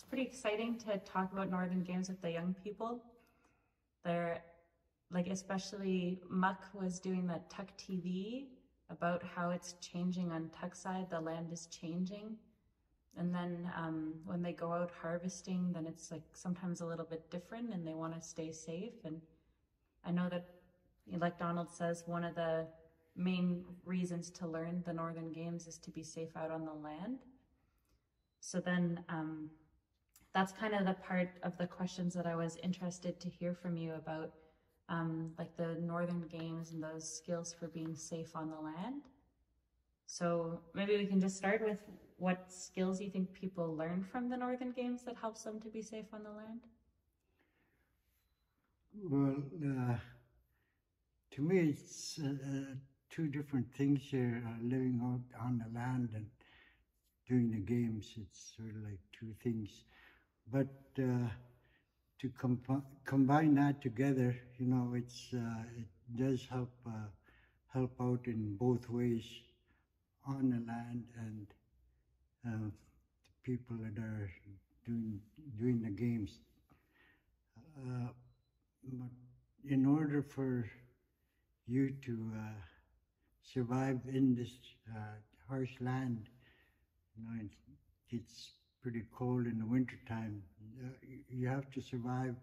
pretty exciting to talk about Northern Games with the young people. They're like, especially Muck was doing that Tuck TV about how it's changing on Tuck side, the land is changing. And then when they go out harvesting, then it's like sometimes a little bit different and they want to stay safe. And I know that, like Donald says, one of the main reasons to learn the Northern Games is to be safe out on the land. So then that's kind of the part of the questions that I was interested to hear from you about, like the Northern Games and those skills for being safe on the land. So maybe we can just start with what skills you think people learn from the Northern Games that helps them to be safe on the land? Well, to me, it's two different things here, living out on the land and doing the games. It's sort of like two things. But to combine that together, you know, it does help out in both ways, on the land and the people that are doing the games. But in order for you to survive in this harsh land, you know, it's pretty cold in the winter time. You have to survive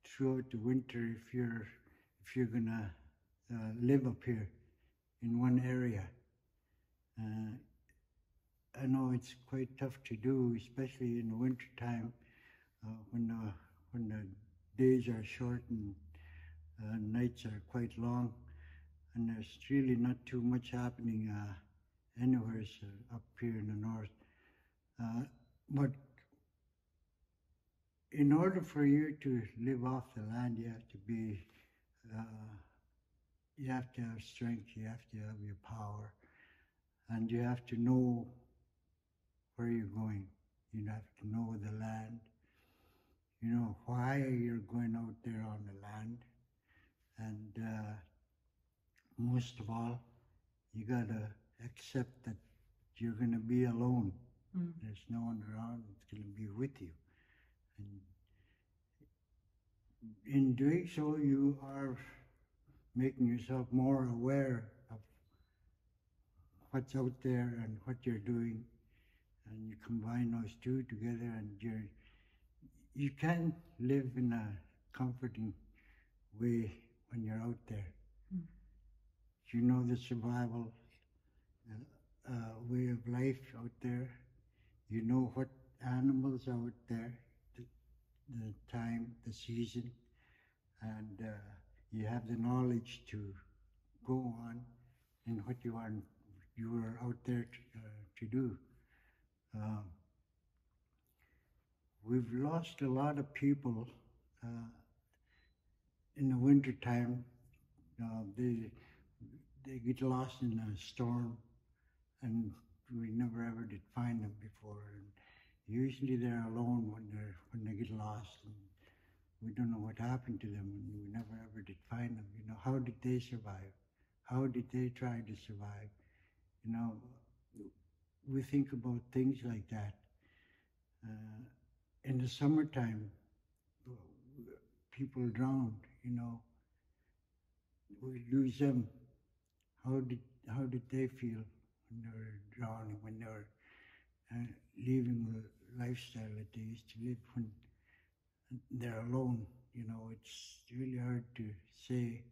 throughout the winter if you're gonna live up here in one area. I know it's quite tough to do, especially in the winter time when the days are short and nights are quite long, and there's really not too much happening anywhere up here in the north. But in order for you to live off the land, you have to have strength, you have to have your power, and you have to know where you're going. You have to know the land. You know why you're going out there on the land. And most of all, you gotta accept that you're gonna be alone. There's no one around that's gonna be with you. And in doing so, you are making yourself more aware of what's out there and what you're doing, and you combine those two together, and you can live in a comforting way when you're out there. You know the survival way of life out there. You know what animals are out there, the time, the season, and you have the knowledge to go on in what you are out there to do. We've lost a lot of people in the winter time. They get lost in a storm, and we never ever did find them before. And usually they're alone when they get lost, and we don't know what happened to them, and we never ever did find them. You know, how did they survive? How did they try to survive? You know, we think about things like that. In the summertime, people drowned, you know. We lose them. How did they feel when they were drowning, when they were leaving the lifestyle that they used to live when they're alone? You know, it's really hard to say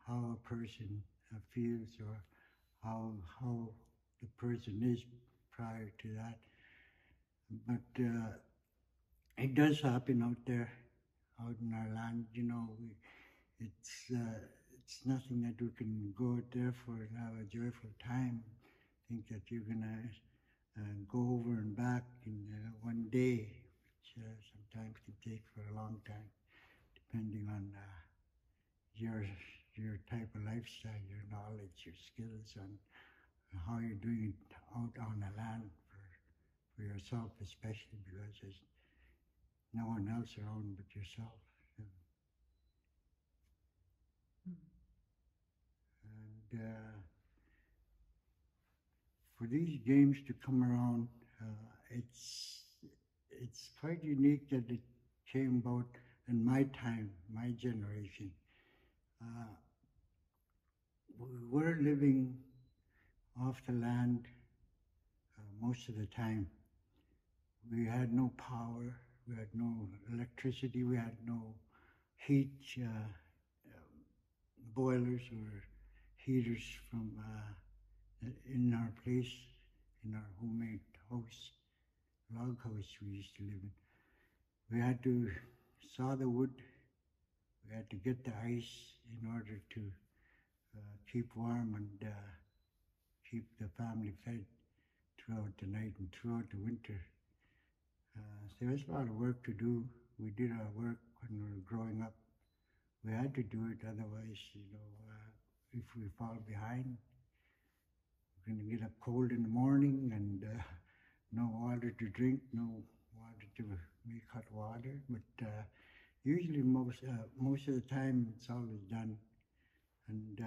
how a person feels or how the person is prior to that. But it does happen out there, out in our land. You know, it's nothing that we can go out there for and have a joyful time. Think that you're gonna go over and back in one day, which sometimes can take for a long time, depending on your type of lifestyle, your knowledge, your skills, and how you're doing it out on the land for yourself, especially because there's no one else around but yourself. And for these games to come around, it's quite unique that it came about in my time, my generation. Uh, we were living off the land most of the time. We had no power, we had no electricity, we had no heat boilers or heaters from in our place, in our homemade house, log house we used to live in. We had to saw the wood, we had to get the ice in order to keep warm and keep the family fed throughout the night and throughout the winter. There was a lot of work to do. We did our work when we were growing up. We had to do it, otherwise, if we fall behind, we're going to get up cold in the morning and no water to drink, no water to make hot water. But usually, most of the time, it's always done. And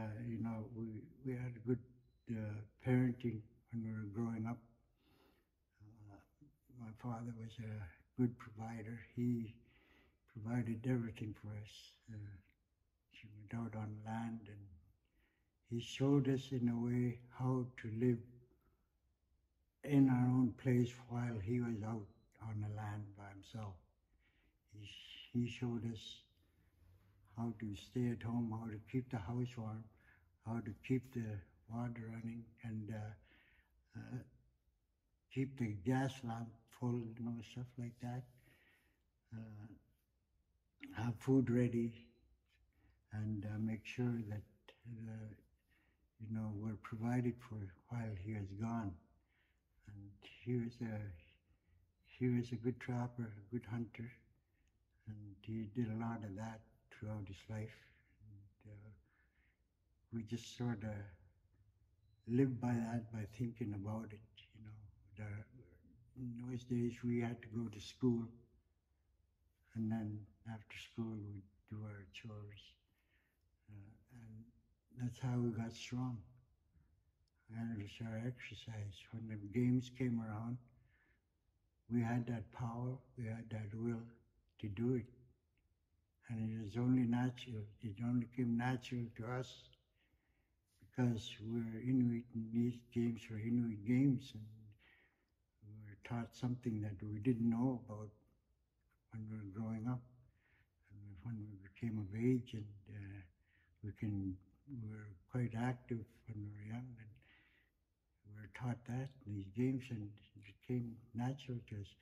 we had a good parenting when we were growing up. My father was a good provider. He provided everything for us. He went out on land and he showed us in a way how to live in our own place while he was out on the land by himself. He showed us how to stay at home, how to keep the house warm, how to keep the water running, and keep the gas lamp full, stuff like that. Have food ready, and make sure that we're provided for while he was gone. And he was a good trapper, a good hunter, and he did a lot of that throughout his life. And we just sort of lived by that, by thinking about it. In those days we had to go to school, and then after school we'd do our chores, and that's how we got strong. And it was our exercise. When the games came around, we had that power, we had that will to do it. And it was only natural. It only came natural to us because we're Inuit, and these games were Inuit games, and we were taught something that we didn't know about when we were growing up. And when we became of age, and we were quite active when we were young, and we were taught that in these games, and it became natural to us.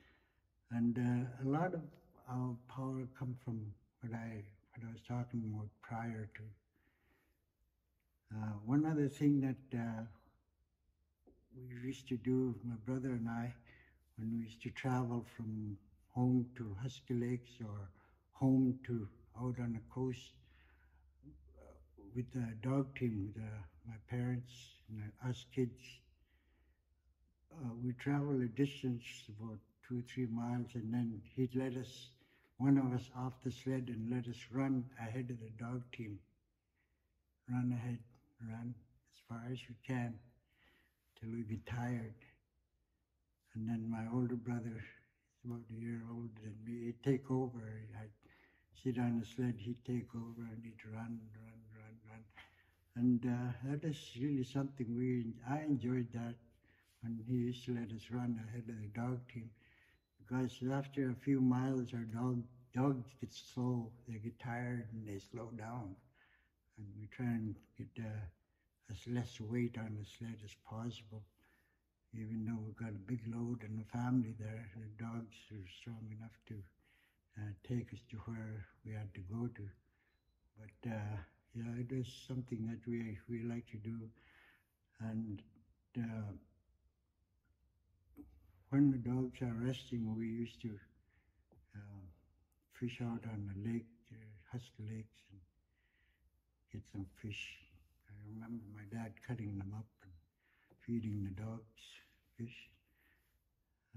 And a lot of our power come from what I was talking about prior to. One other thing that we used to do, my brother and I, when we used to travel from home to Husky Lakes or home to out on the coast with the dog team, with my parents and us kids, we traveled a distance about 2-3 miles, and then he'd let us, one of us, off the sled and let us run ahead of the dog team. Run ahead, run as far as we can till we get tired. And then my older brother, he's about a year older than me, he'd take over. I'd sit on the sled, he'd take over, and he'd run. And that is really something I enjoyed that, when he used to let us run ahead of the dog team. Because after a few miles, our dogs get slow, they get tired, and they slow down. And we try and get as less weight on the sled as possible. Even though we've got a big load in the family there, the dogs are strong enough to take us to where we had to go to. But yeah, it is something that we like to do. And when the dogs are resting, we used to fish out on the lake, Husky Lakes, and get some fish. I remember my dad cutting them up and feeding the dogs fish.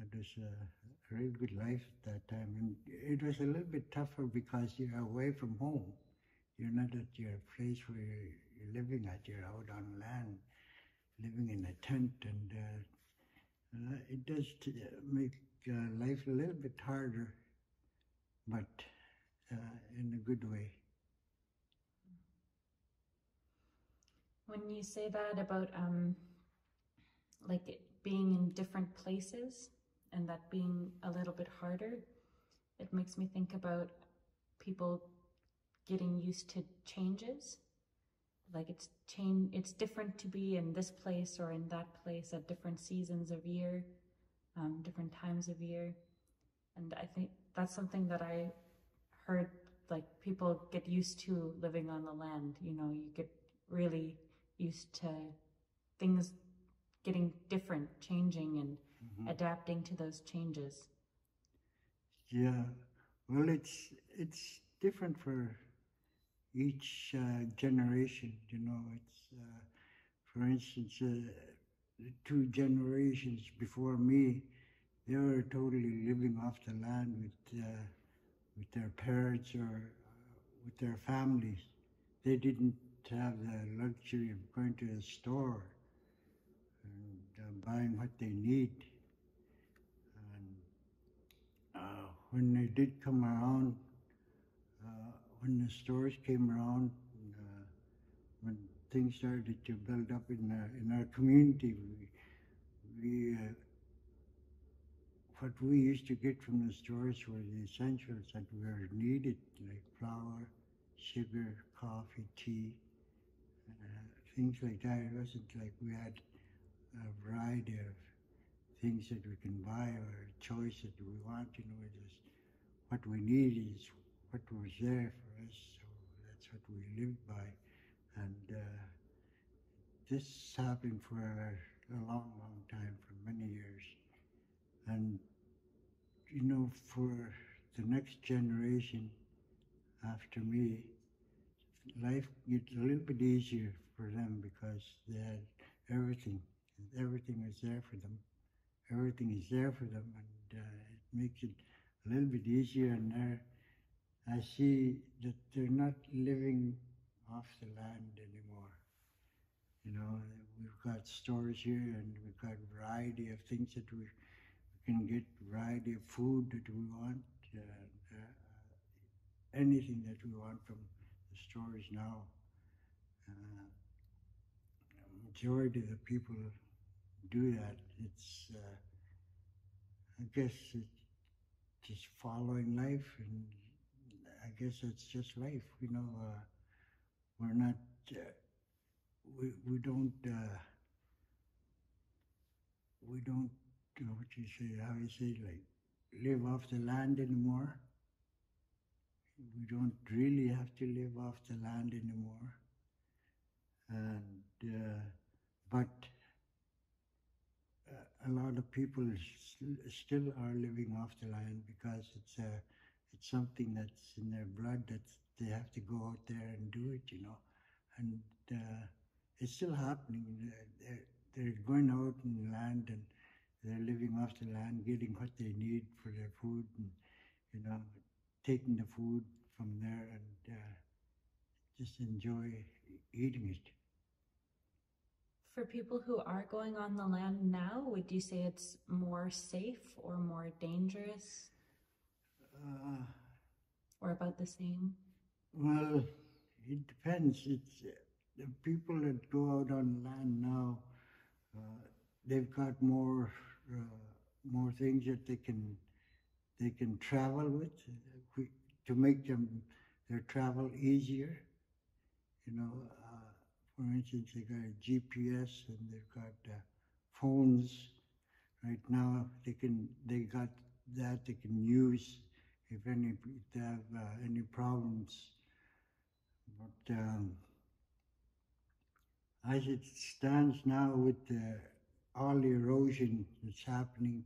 It was a really good life at that time. And it was a little bit tougher because you're away from home. You're not at your place where you're living at. You're out on land, living in a tent, and it does make life a little bit harder, but in a good way. When you say that about like it being in different places and that being a little bit harder, it makes me think about people getting used to changes. Like it's different to be in this place or in that place at different seasons of year, different times of year. And I think that's something that I heard, like people get used to living on the land. You know, you get really used to things getting different, changing, and adapting to those changes. Yeah, well, it's different for each generation. You know, it's for instance, the two generations before me, they were totally living off the land with their parents or with their families. They didn't have the luxury of going to a store and buying what they need. And when they did come around, when the stores came around, when things started to build up in our community, we what we used to get from the stores were the essentials that were needed, like flour, sugar, coffee, tea, things like that. It wasn't like we had a variety of things that we can buy or a choice that we want. You know, it was what we need is what was there for us. So that's what we lived by. And this happened for a long, long time, for many years. And, you know, for the next generation after me, life gets a little bit easier for them because they had everything. Everything was there for them. Everything is there for them, and it makes it a little bit easier. And I see that they're not living off the land anymore. You know, we've got stores here, and we've got a variety of things that we can get, variety of food that we want, anything that we want from the stores now. Majority of the people do that. It's, I guess, it's just following life, and I guess it's just life. You know, we're not, we don't, what you say, how you say, like, live off the land anymore. We don't really have to live off the land anymore. And, but a lot of people still are living off the land because it's something that's in their blood, that they have to go out there and do it, you know. And it's still happening. They're going out in the land, and they're living off the land, getting what they need for their food, and, you know, taking the food from there and just enjoy eating it. For people who are going on the land now, would you say it's more safe or more dangerous? Or about the same? Well, it depends. It's the people that go out on land now. They've got more things that they can travel with to make their travel easier. You know, for instance, they got a GPS, and they've got phones. Right now, they got that they can use if they have any problems. But as it stands now, with all the erosion that's happening,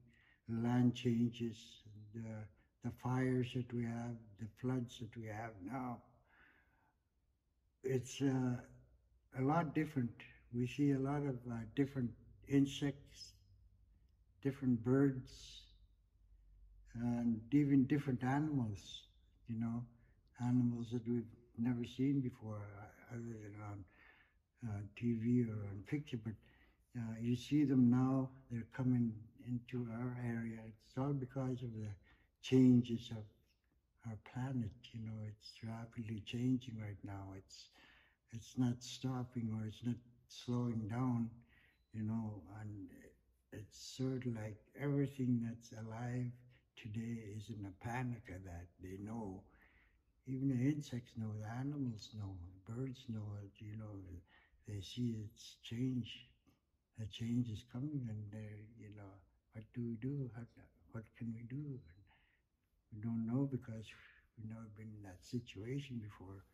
the land changes, and the fires that we have, the floods that we have now, it's a lot different. We see a lot of different insects, different birds, and even different animals, you know, animals that we've never seen before, other than on TV or on picture. But you see them now, they're coming into our area. It's all because of the changes of our planet. It's rapidly changing right now. It's not stopping or it's not slowing down. And it's sort of like everything that's alive today is in a panic of that. They know. Even the insects know, the animals know, the birds know it. They see it's change. A change is coming, and what do we do? What can we do? And we don't know because we've never been in that situation before.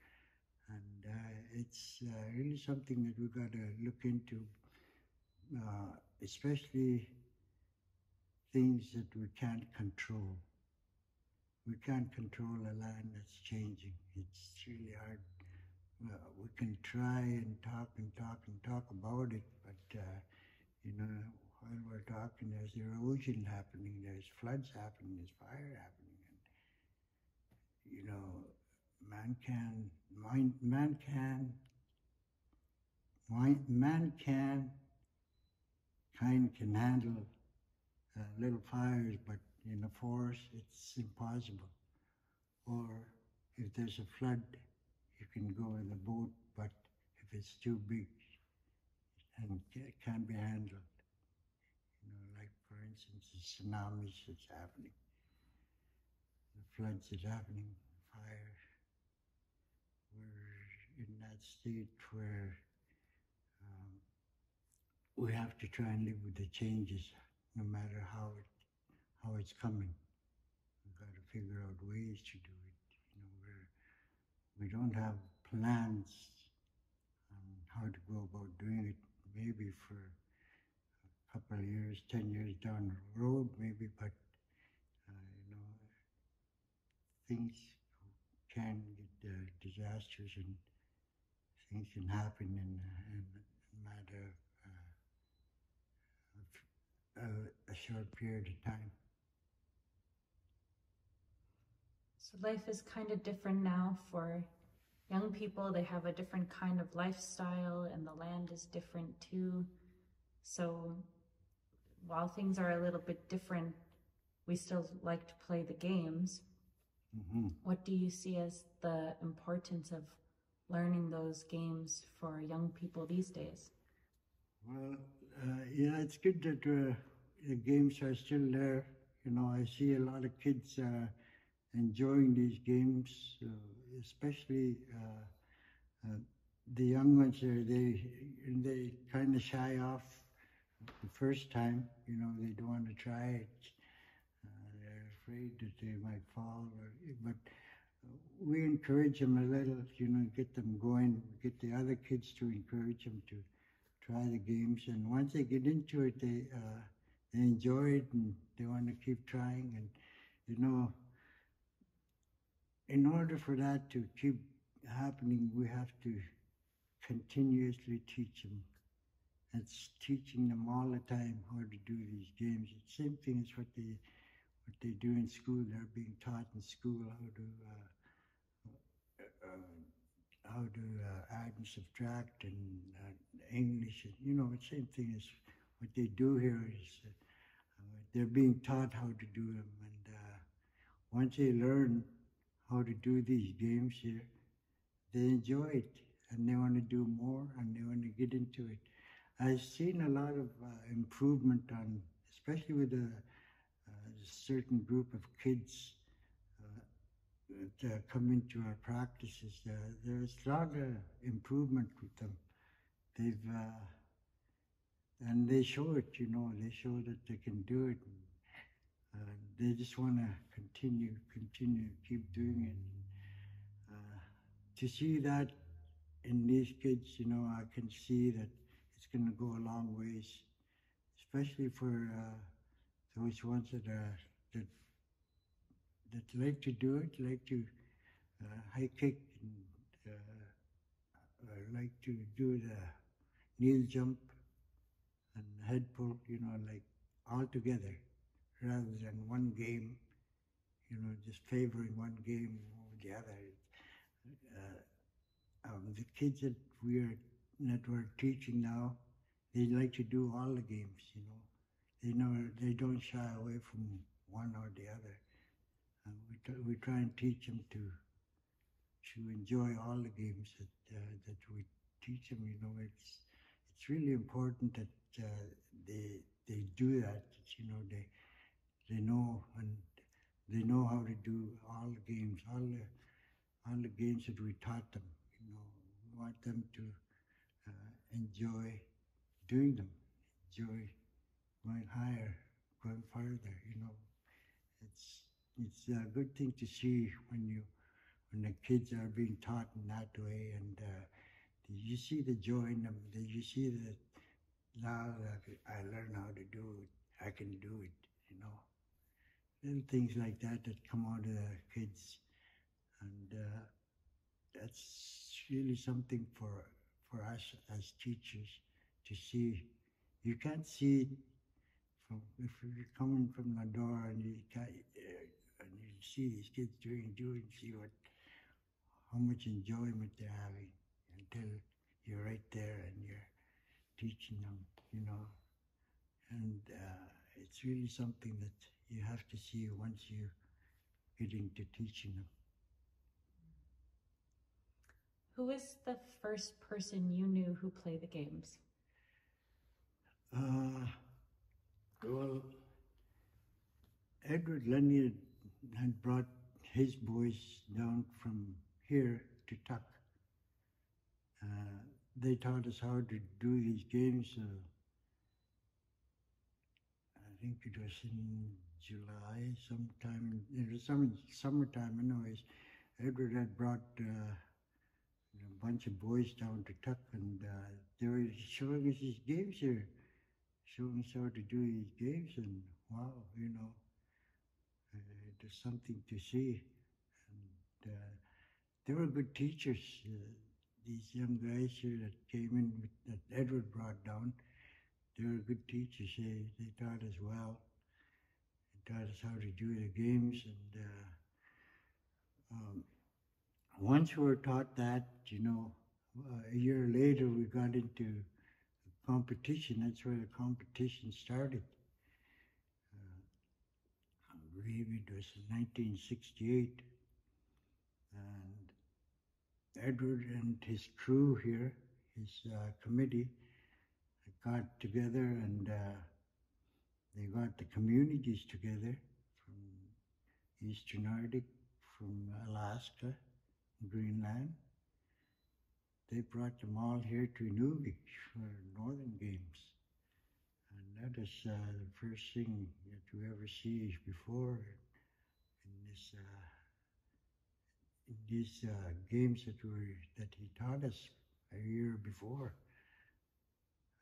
And it's really something that we've got to look into, especially things that we can't control. We can't control a land that's changing. It's really hard. We can try and talk and talk and talk about it, but while we're talking, there's erosion happening, there's floods happening, there's fire happening, and kind can handle little fires, but in a forest, it's impossible. Or if there's a flood, you can go in a boat, but if it's too big and it can't be handled, like for instance, the tsunamis that's happening, the floods that's happening, fire. We're in that state where we have to try and live with the changes, no matter how it's coming. We've got to figure out ways to do it. We don't have plans on how to go about doing it. Maybe for a couple of years, 10 years down the road, maybe, but things can get disastrous and things can happen in a matter of a short period of time. So life is kind of different now for young people. They have a different kind of lifestyle and the land is different too. So while things are a little bit different, we still like to play the games. Mm-hmm. What do you see as the importance of learning those games for young people these days? Well, yeah, it's good that the games are still there. I see a lot of kids enjoying these games, especially the young ones. They kind of shy off the first time. They don't want to try it. They're afraid that they might fall. But we encourage them a little. Get them going. Get the other kids to encourage them to try the games. And once they get into it, they enjoy it and they want to keep trying. And in order for that to keep happening, we have to continuously teach them. It's teaching them all the time how to do these games. It's the same thing as what they do in school. They're being taught in school how to add and subtract and English. The same thing as what they do here is they're being taught how to do them. And once they learn how to do these games here, they enjoy it and they want to do more and they want to get into it. I've seen a lot of improvement on, especially with a certain group of kids that come into our practices. There's a lot of improvement with them. And they show it, they show that they can do it. They just want to continue, keep doing it. To see that in these kids, I can see that it's going to go a long ways, especially for those ones that like to do it, like to high kick, and like to do the kneel jump and head pull, like all together, rather than one game, just favoring one game over the other. The kids that we're teaching now, they like to do all the games, they don't shy away from one or the other. And we try and teach them to enjoy all the games that we teach them. It's really important that they do that. They know, and they know how to do all the games, all the games that we taught them. We want them to enjoy doing them, enjoy going higher, going farther. It's a good thing to see when the kids are being taught in that way, and you see the joy in them. You see that now that I learn how to do it, I can do it. Little things like that come out of the kids, and that's really something for us as teachers to see. You can't see it if you're coming from the door and you see these kids doing, see how much enjoyment they're having until you're right there and you're teaching them, and it's really something that you have to see once you get into teaching them. Who is the first person you knew who played the games? Well, Edward Lenny had brought his boys down from here to Tuck. They taught us how to do these games. I think it was in July sometime. It was summertime anyways. Edward had brought a bunch of boys down to Tuck, and they were showing us these games here, showing us how to do these games, and wow, it was something to see. And they were good teachers. These young guys here that came in, that Edward brought down, they were good teachers. They taught us well. They taught us how to do the games, and once we were taught that, a year later we got into competition. That's where the competition started. I believe it was 1968. And Edward and his crew here, his committee, got together, and they got the communities together from Eastern Arctic, from Alaska, Greenland. They brought them all here to Inuvik for Northern Games. And that is the first thing that you ever see before in these games that he taught us a year before.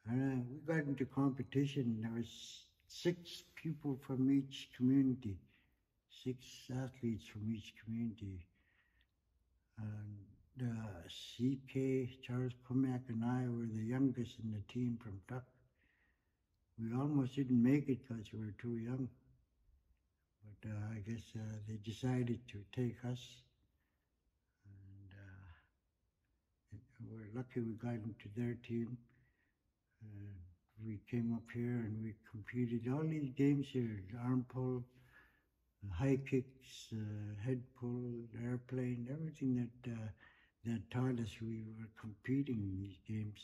And we got into competition. There was 6 people from each community, 6 athletes from each community. And CK, Charles Kumiak, and I were the youngest in the team from Tuck. We almost didn't make it because we were too young. But I guess they decided to take us. And we're lucky we got into their team. We came up here and we competed all these games here: arm pull, high kicks, head pull, airplane, everything that taught us. We were competing in these games.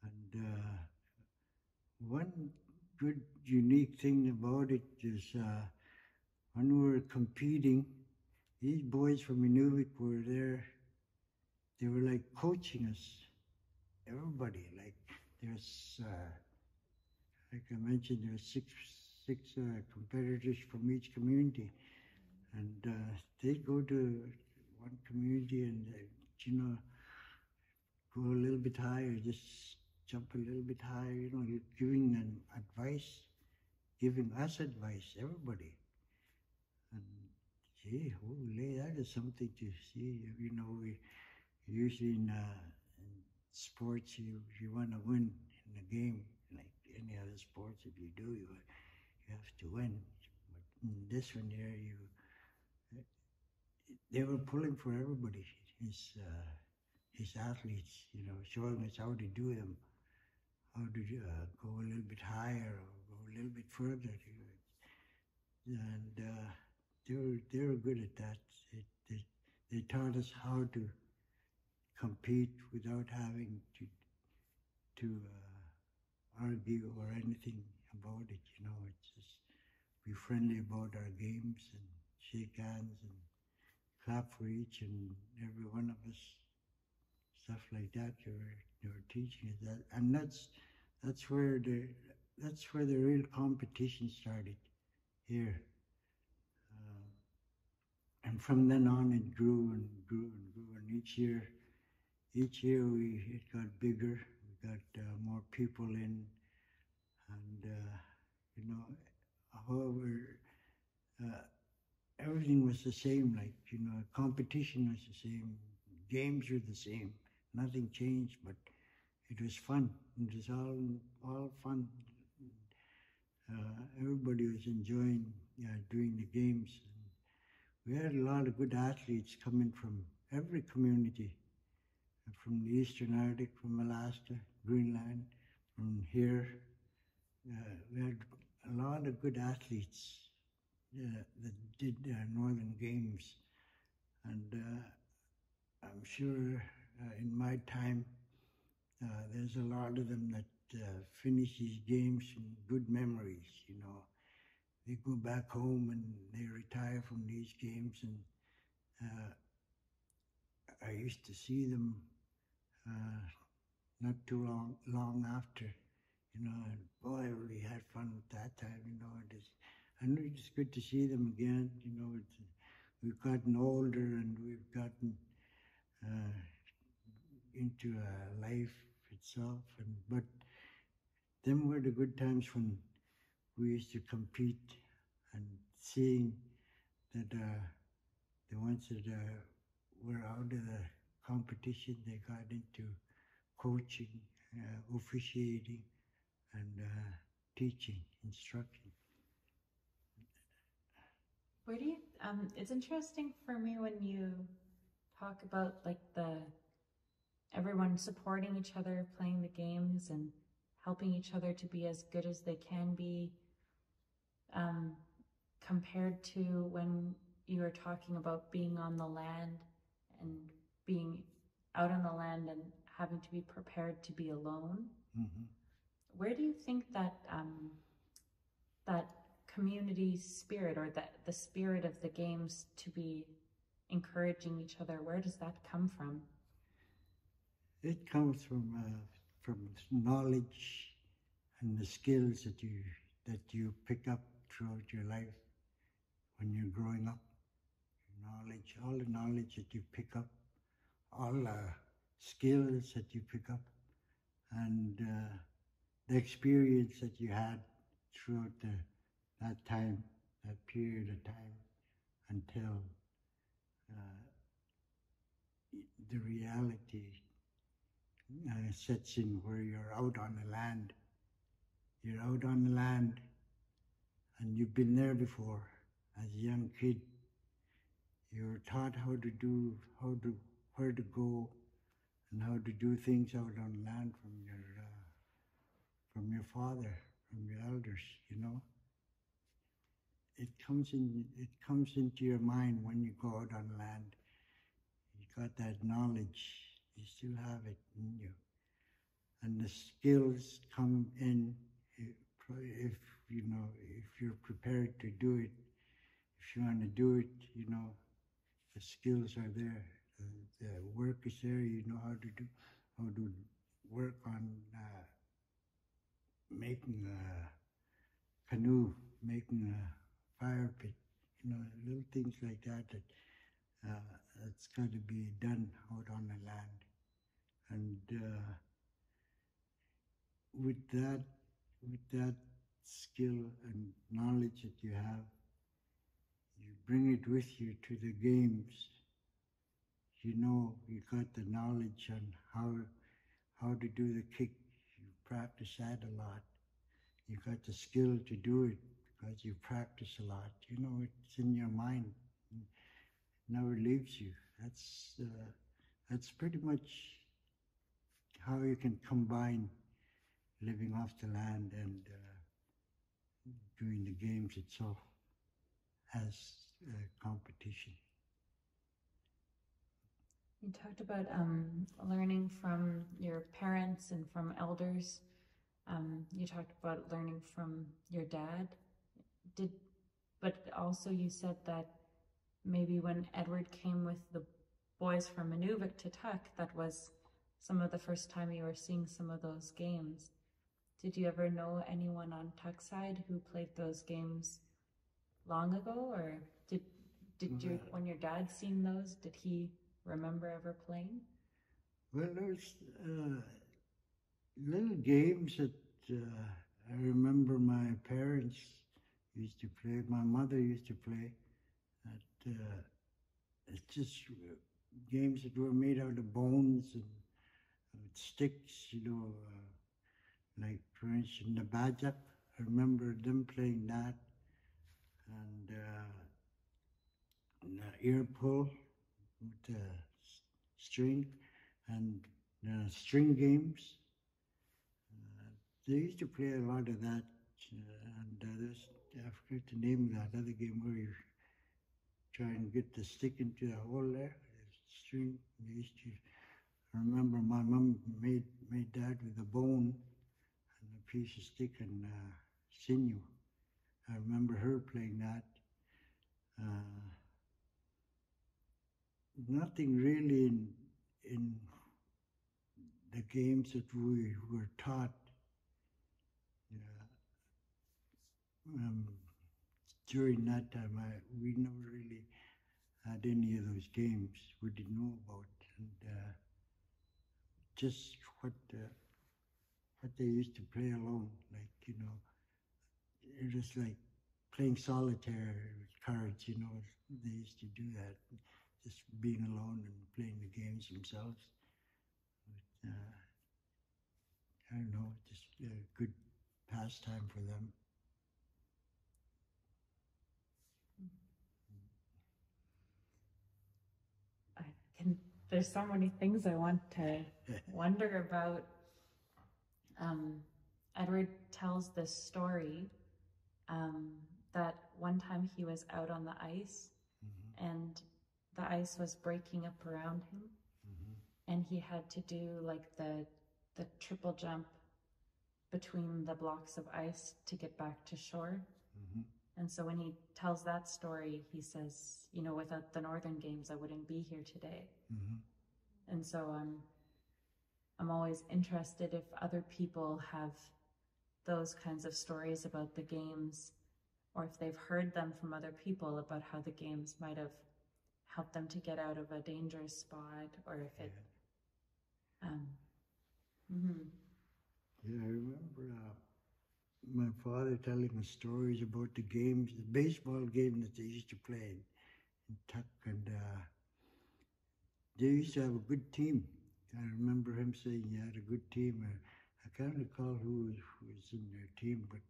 And one good unique thing about it is when we were competing, these boys from Inuvik were there. They were like coaching us, everybody. Like there's, like I mentioned, there's six competitors from each community, and they go to one community and go a little bit higher, just jump a little bit higher. You're giving them advice, giving us advice, everybody. And gee, holy, that is something to see. We usually in sports, you want to win in the game, like any other sports. If you do, you have to win. But in this one here, they were pulling for everybody. His athletes, showing us how to do them, how to go a little bit higher or go a little bit further. And they were good at that. They taught us how to compete without having to argue or anything about it. It's just be friendly about our games and shake hands and clap for each and every one of us. Stuff like that. They were teaching us that, and that's where the real competition started here. And from then on, it grew and grew and grew. And each year it got bigger. We got more people in, and however, everything was the same. Like competition was the same, games were the same. Nothing changed, but it was fun. It was all fun. Everybody was enjoying doing the games. We had a lot of good athletes coming from every community, from the Eastern Arctic, from Alaska, Greenland, from here. We had a lot of good athletes that did Northern Games. And I'm sure in my time, there's a lot of them that finish these games in good memories. They go back home and they retire from these games, and I used to see them not too long after, and boy, we had fun at that time, and it's good to see them again. We've gotten older and we've gotten into life itself, but them were the good times when we used to compete, and seeing that the ones that were out of the competition, they got into coaching, officiating, and teaching, instruction. Where do you, it's interesting for me when you talk about like everyone supporting each other, playing the games and helping each other to be as good as they can be, compared to when you were talking about being on the land and being out on the land and having to be prepared to be alone. Mm-hmm. Where do you think that that community spirit, or the spirit of the games to be encouraging each other, where does that come from? It comes from knowledge and the skills that you pick up throughout your life when you're growing up. Knowledge, all the knowledge that you pick up, all skills that you pick up, and the experience that you had throughout that time, that period of time, until the reality sets in, where you're out on the land. You're out on the land, and you've been there before. As a young kid, you were taught where to go, and how to do things out on the land from your father, from your elders. It comes into your mind when you go out on the land. You got that knowledge. You still have it in you, and the skills come in if you're prepared to do it. If you want to do it, the skills are there. The work is there. You know how to work on making a canoe, making a fire pit. Little things like that that's got to be done out on the land. And with that skill and knowledge that you have, you bring it with you to the games. You got the knowledge on how to do the kick. You practice that a lot. You got the skill to do it because you practice a lot. It's in your mind. It never leaves you. That's pretty much how you can combine living off the land and during the games itself as competition. You talked about learning from your parents and from elders. You talked about learning from your dad. But also you said that maybe when Edward came with the boys from Inuvik to Tuck, that was some of the first time you were seeing some of those games. Did you ever know anyone on Tuck side who played those games long ago, or did you, when your dad seen those, did he remember ever playing? Well, there's little games that I remember my parents used to play. My mother used to play. That it's just games that were made out of bones and sticks, like for instance the Bajak. I remember them playing that, and ear pull with the string, and string games. They used to play a lot of that, and there's, I forget the name of that other game where you try and get the stick into the hole there, the string. They used to, I remember my mom made that with a bone and a piece of stick and sinew. I remember her playing that. Nothing really in the games that we were taught. During that time, we never really had any of those games we didn't know about, and just what they used to play alone, like it was like playing solitaire with cards. They used to do that, just being alone and playing the games themselves. But, I don't know, just a good pastime for them. There's so many things I want to wonder about. Edward tells this story that one time he was out on the ice, and the ice was breaking up around him, and he had to do like the triple jump between the blocks of ice to get back to shore. And so when he tells that story, he says, without the Northern Games, I wouldn't be here today. And so I'm always interested if other people have those kinds of stories about the games, or if they've heard them from other people about how the games might have helped them to get out of a dangerous spot, or if it... Yeah, I remember my father telling me stories about the games, the baseball game that they used to play in Tuck, and they used to have a good team. I remember him saying he had a good team. I can't recall who was in their team, but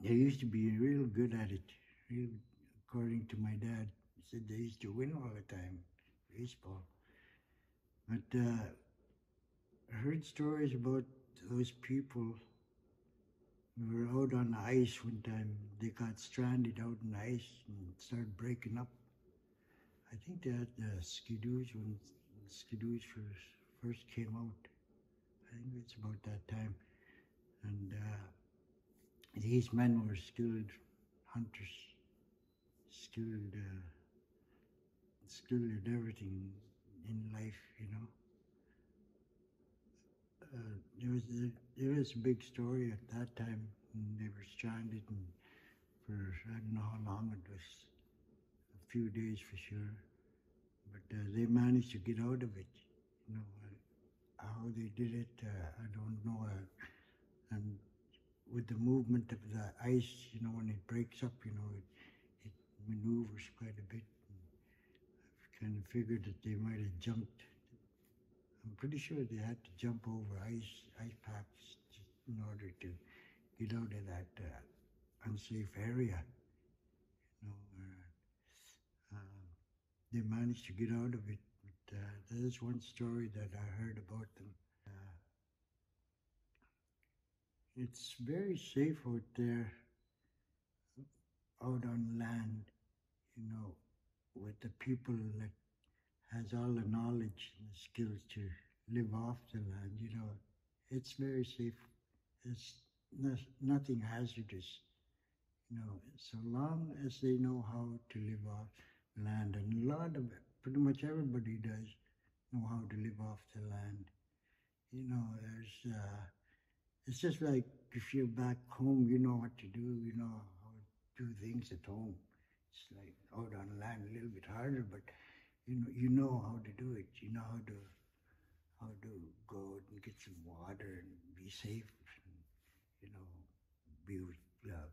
they used to be real good at it. According to my dad, he said they used to win all the time, baseball. But I heard stories about those people who were out on the ice one time. They got stranded out on the ice and started breaking up. I think they had the skidoos when skidoos first came out. I think it's about that time. And these men were skilled hunters, skilled at everything in life, There was a big story at that time. They were stranded, and for I don't know how long it was, a few days for sure. But they managed to get out of it. How they did it, I don't know. And with the movement of the ice, when it breaks up, it maneuvers quite a bit. I've kind of figured that they might have jumped. I'm pretty sure they had to jump over ice packs in order to get out of that unsafe area. They managed to get out of it. But there's one story that I heard about them. It's very safe out there, out on land, with the people that has all the knowledge and the skills to live off the land. It's very safe. It's nothing hazardous, so long as they know how to live off the land. And pretty much everybody does know how to live off the land. It's just like if you're back home, you know what to do, you know how to do things at home. It's like out on land a little bit harder, but you know how to do it. You know how to go out and get some water and be safe, and, be with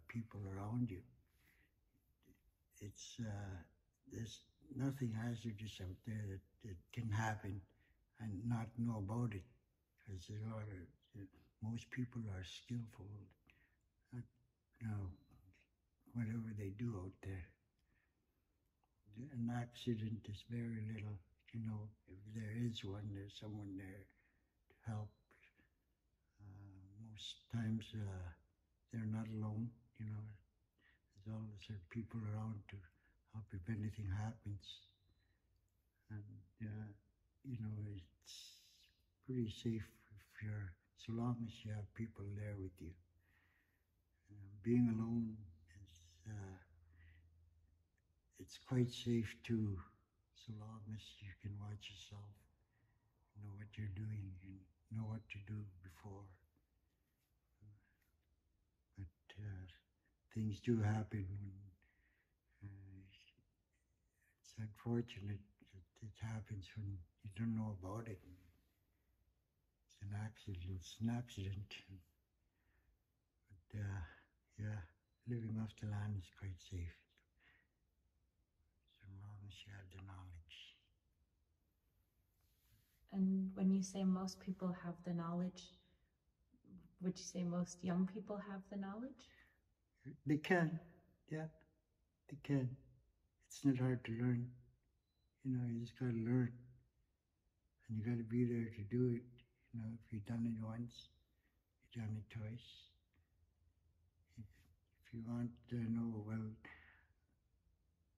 people around you. There's nothing hazardous out there that can happen and not know about it, because most people are skillful at, whatever they do out there. An accident is very little. If there is one, there's someone there to help. Most times they're not alone. There's always people around to help if anything happens. And it's pretty safe so long as you have people there with you. Being alone it's quite safe too, so long as you can watch yourself, know what you're doing, and know what to do before. But things do happen when it's unfortunate that it happens when you don't know about it. It's an accident. It's an accident. But yeah, living off the land is quite safe, so long as you have the knowledge. And when you say most people have the knowledge, would you say most young people have the knowledge? They can, yeah, they can. It's not hard to learn. You just got to learn. And you got to be there to do it. If you've done it once, you've done it twice. If you want to know, well,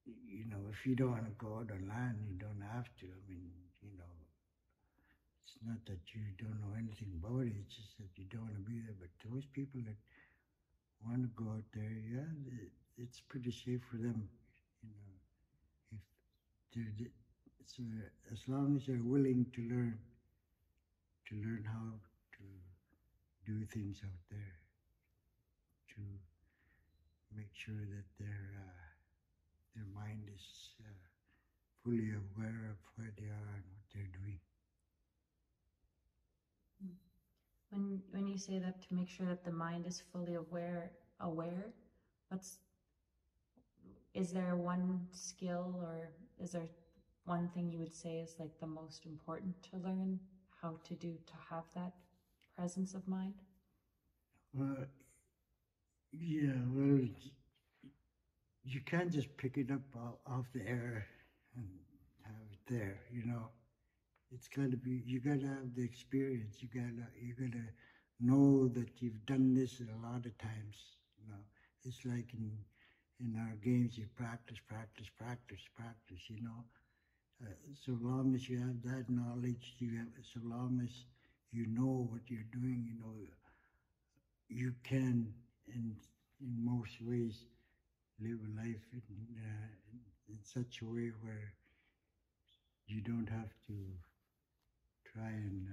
if you don't want to go out on land, you don't have to. I mean, it's not that you don't know anything about it, it's just that you don't want to be there. But those people that want to go out there, yeah, it's pretty safe for them. If as long as they're willing to learn how to do things out there, to make sure that their mind is fully aware of where they are and what they're doing. When you say that, to make sure that the mind is fully aware, is there one skill, or is there one thing you would say is like the most important to learn how to do, to have that presence of mind? Yeah, well, you can't just pick it up off the air and have it there, It's got to be, you got to have the experience. You got to know that you've done this a lot of times, It's like in our games, you practice, So long as you have that knowledge, so long as you know what you're doing, you can, in most ways, live a life in such a way where you don't have to try and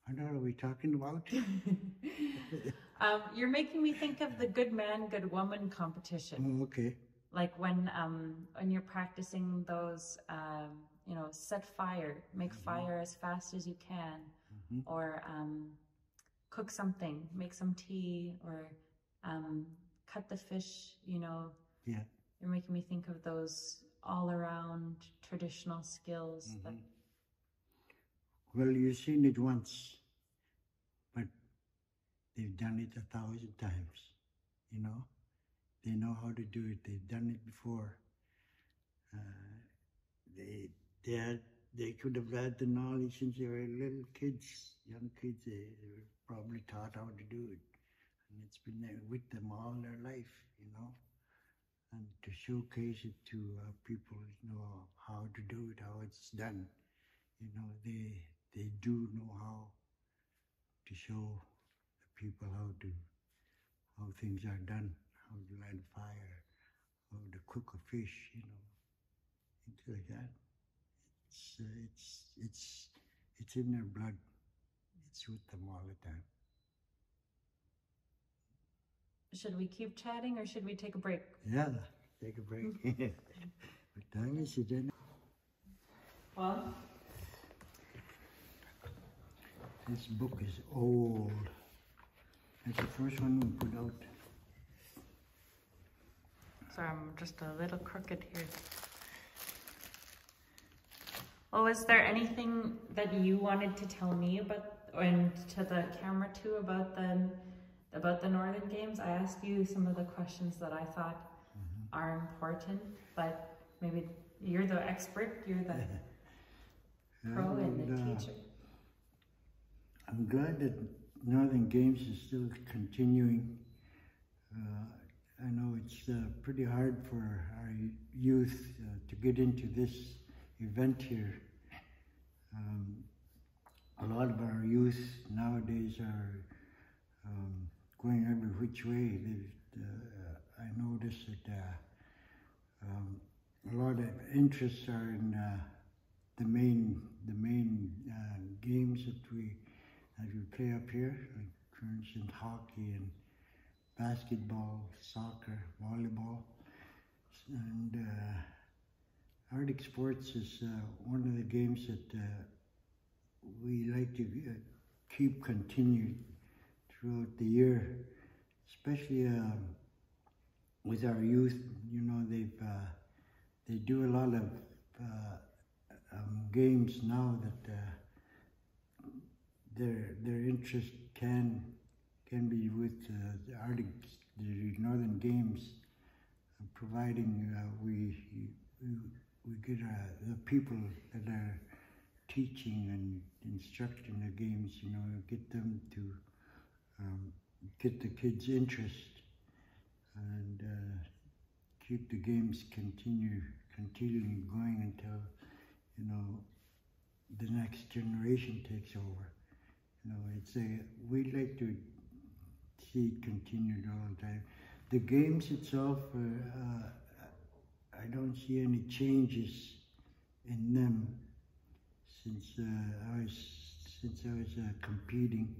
what are we talking about? You're making me think of the good man, good woman competition. Oh, okay. Like when you're practicing those, set fire, make fire as fast as you can, or cook something, make some tea, or cut the fish, Yeah. You're making me think of those all-around traditional skills. Well, you've seen it once, but they've done it 1,000 times, They know how to do it. They've done it before. They had they could have had the knowledge since they were little kids, young kids. They were probably taught how to do it, and it's been there with them all their life, you know. And to showcase it to people, you know, how to do it, how it's done, you know, they do know how to show the people how things are done, how to light a fire, how to cook a fish, you know, things like that. It's in their blood. It's with them all the time. Should we keep chatting or should we take a break? Yeah, take a break. What time is it then? Well, this book is old. It's the first one we put out. sorry, I'm just a little crooked here. Oh, is there anything that you wanted to tell me about, and to the camera too, about the Northern Games? I asked you some of the questions that I thought are important, but maybe you're the expert, you're the pro and the teacher. I'm glad that Northern Games is still continuing. I know it's pretty hard for our youth to get into this event here. A lot of our youth nowadays are going every which way. I noticed that a lot of interests are in the main games that we play up here, like for instance hockey and basketball, soccer, volleyball, and Arctic sports is one of the games that we like to keep continued throughout the year, especially with our youth. You know, they do a lot of games now that their interest can be with the Northern Games, providing we get the people that are teaching and instructing the games, you know, get them to get the kids' interest and keep the games continually going until, you know, the next generation takes over. You know, we'd like to see it continued all the time. The games itself, I don't see any changes in them since I was competing.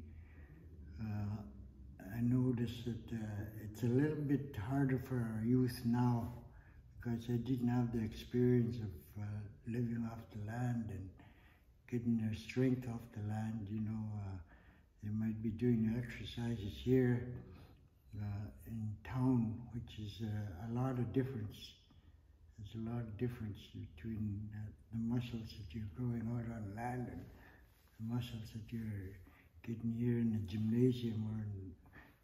I noticed that it's a little bit harder for our youth now because I didn't have the experience of living off the land and getting their strength off the land. You know, they might be doing exercises here in town, which is a lot of difference. There's a lot of difference between the muscles that you're growing out on land and the muscles that you're getting here in the gymnasium or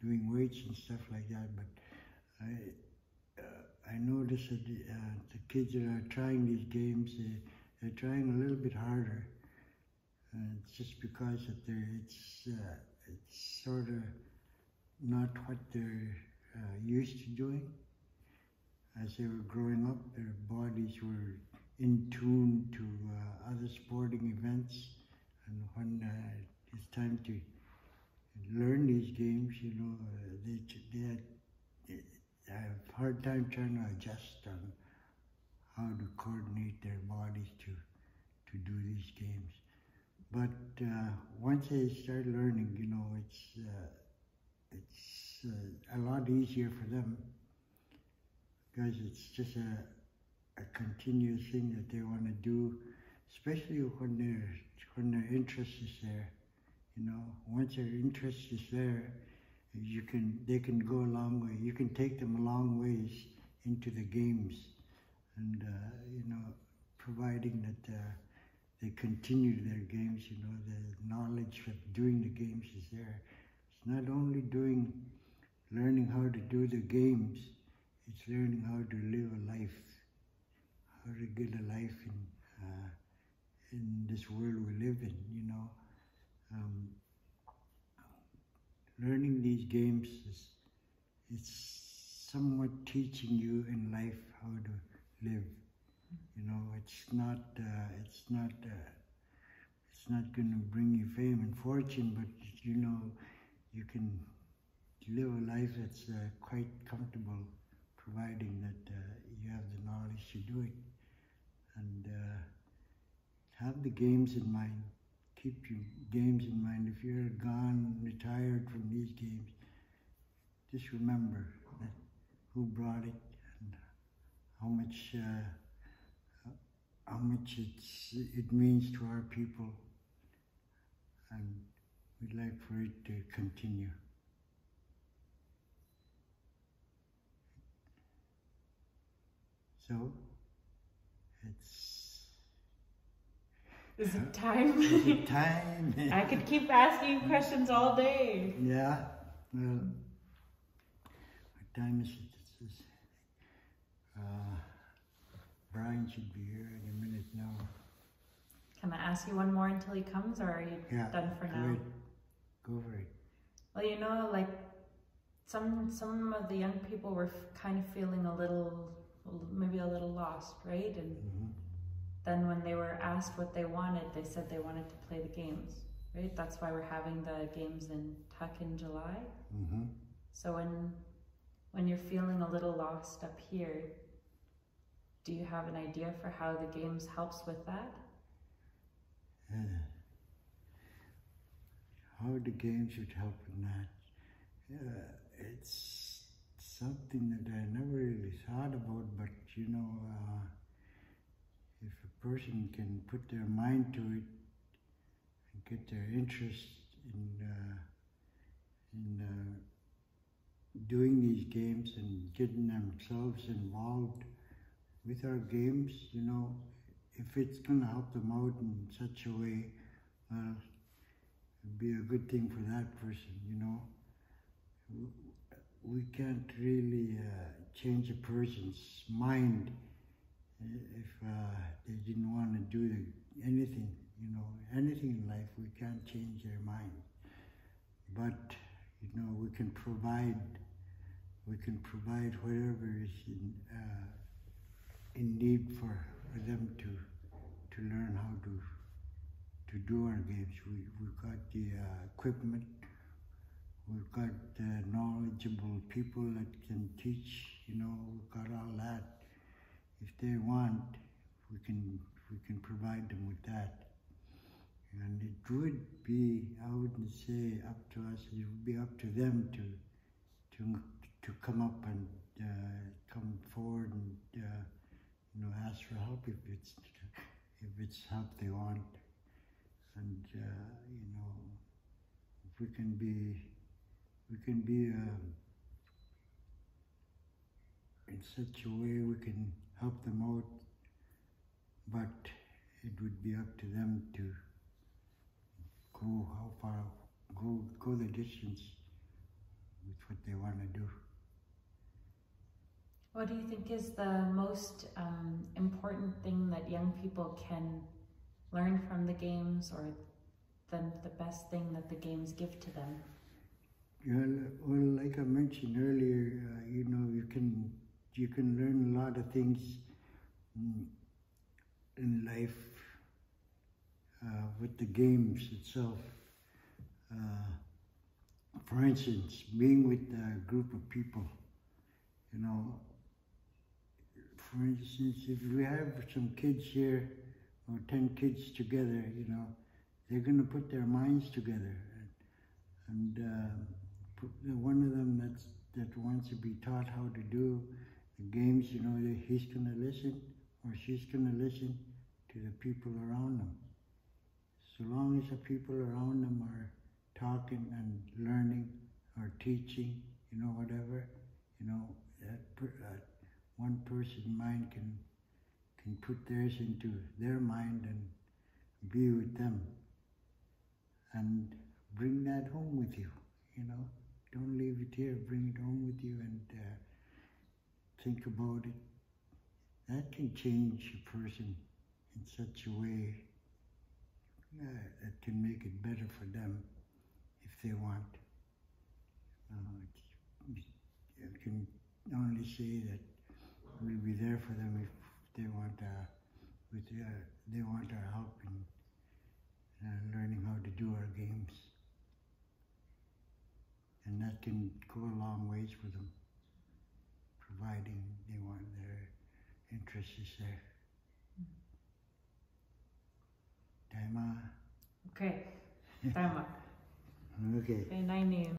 doing weights and stuff like that. But I notice that the kids that are trying these games, they're trying a little bit harder. It's just because that it's sort of not what they're used to doing. As they were growing up, their bodies were in tune to other sporting events, and when it's time to learn these games, you know, they have a hard time trying to adjust on how to coordinate their bodies to do these games. But once they start learning, you know, it's a lot easier for them because it's just a continuous thing that they want to do, especially when their interest is there. You know, once their interest is there, they can go a long way. You can take them a long ways into the games, and you know, providing that they continue their games. You know, the knowledge of doing the games is there. It's not only learning how to do the games, it's learning how to live a life, how to get a life in this world we live in, you know. Learning these games it's somewhat teaching you in life how to live. You know, it's not going to bring you fame and fortune, but you know, you can live a life that's quite comfortable, providing that you have the knowledge to do it. And have the games in mind. Keep your games in mind. If you're gone, retired from these games, just remember that who brought it and how much it means to our people, and we'd like for it to continue. So Is it time? Is it time? I could keep asking you questions all day. Yeah. Well, what time is it? Brian should be here in a minute now. Can I ask you one more until he comes, or are you done for now? Go for it. Well, you know, like some of the young people were kind of feeling maybe a little lost, right? And then when they were asked what they wanted, they said they wanted to play the games, right? That's why we're having the games in Tuck in July. So when you're feeling a little lost up here, do you have an idea for how the games helps with that? How the games would help in that? It's something that I never really thought about, but you know, if a person can put their mind to it and get their interest in doing these games and getting themselves involved with our games, you know, if it's going to help them out in such a way, well, it'd be a good thing for that person, you know. We can't really change a person's mind if they didn't want to do anything, you know, anything in life. We can't change their mind, but you know, we can provide whatever is in need for them to learn how to do our games. We've got the equipment. We've got knowledgeable people that can teach, you know, we've got all that. If they want, we can provide them with that. And it would be, I wouldn't say up to us, it would be up to them to come up and come forward and you know, ask for help if it's help they want. And you know, if we can be in such a way we can help them out, but it would be up to them to go how far, go the distance with what they want to do. What do you think is the most important thing that young people can learn from the games, or the best thing that the games give to them? Well, like I mentioned earlier, you know, you can learn a lot of things in life with the games itself. For instance, being with a group of people, you know. For instance, if we have some kids here, or 10 kids together, you know, they're going to put their minds together, and one of them that wants to be taught how to do the games, you know, he's going to listen, or she's going to listen to the people around them. So long as the people around them are talking and learning or teaching, you know, whatever, you know, that one person's mind can put theirs into their mind and be with them, and bring that home with you, you know. Don't leave it here, bring it home with you and think about it. That can change a person in such a way that can make it better for them if they want. I can only say that we'll be there for them if they want they want our help in learning how to do our games, and that can go a long ways for them, providing they want their interest is there. Tama. Okay, tama. Okay. Okay, 9 name.